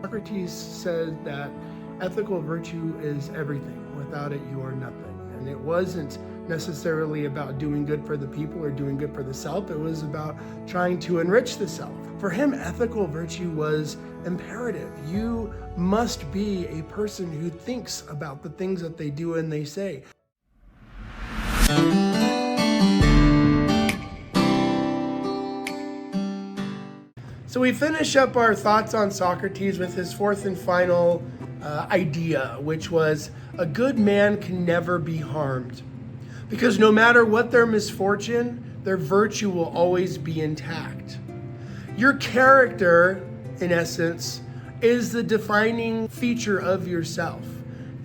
Socrates said that ethical virtue is everything. Without it, you are nothing. And it wasn't necessarily about doing good for the people or doing good for the self. It was about trying to enrich the self. For him, ethical virtue was imperative. You must be a person who thinks about the things that they do and they say. So we finish up our thoughts on Socrates with his fourth and final idea, which was a good man can never be harmed. Because no matter what their misfortune, their virtue will always be intact. Your character, in essence, is the defining feature of yourself.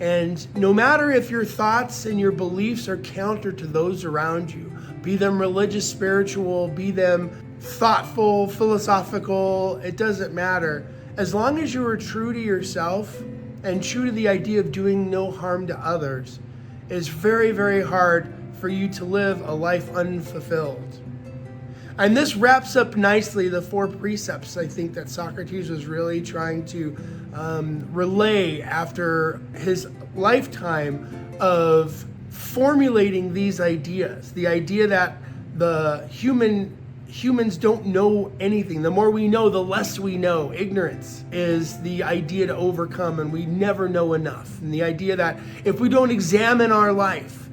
And no matter if your thoughts and your beliefs are counter to those around you, be them religious, spiritual, be them thoughtful, philosophical, it doesn't matter. As long as you are true to yourself and true to the idea of doing no harm to others, it's very, very hard for you to live a life unfulfilled. And this wraps up nicely the four precepts I think that Socrates was really trying to relay after his lifetime of formulating these ideas. The idea that humans don't know anything. The more we know, the less we know. Ignorance is the idea to overcome, and we never know enough. And the idea that if we don't examine our life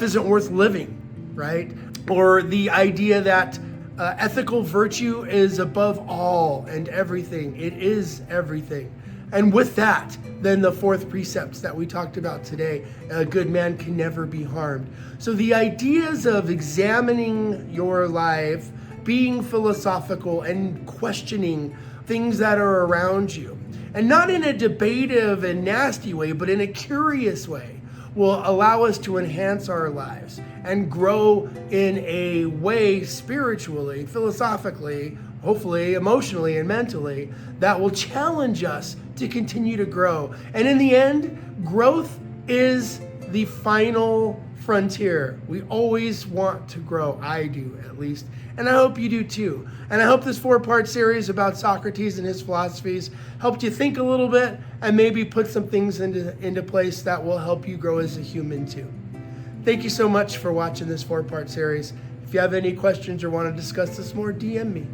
isn't worth living, right? Or the idea that ethical virtue is above all and everything. It is everything. And with that, then the fourth precepts that we talked about today, a good man can never be harmed. So the ideas of examining your life, being philosophical and questioning things that are around you, and not in a debative and nasty way, but in a curious way, will allow us to enhance our lives and grow in a way spiritually, philosophically, hopefully emotionally and mentally, that will challenge us to continue to grow. And in the end, growth is the final frontier. We always want to grow. I do, at least. And I hope you do too. And I hope this 4-part series about Socrates and his philosophies helped you think a little bit and maybe put some things into place that will help you grow as a human too. Thank you so much for watching this 4-part series. If you have any questions or want to discuss this more, DM me.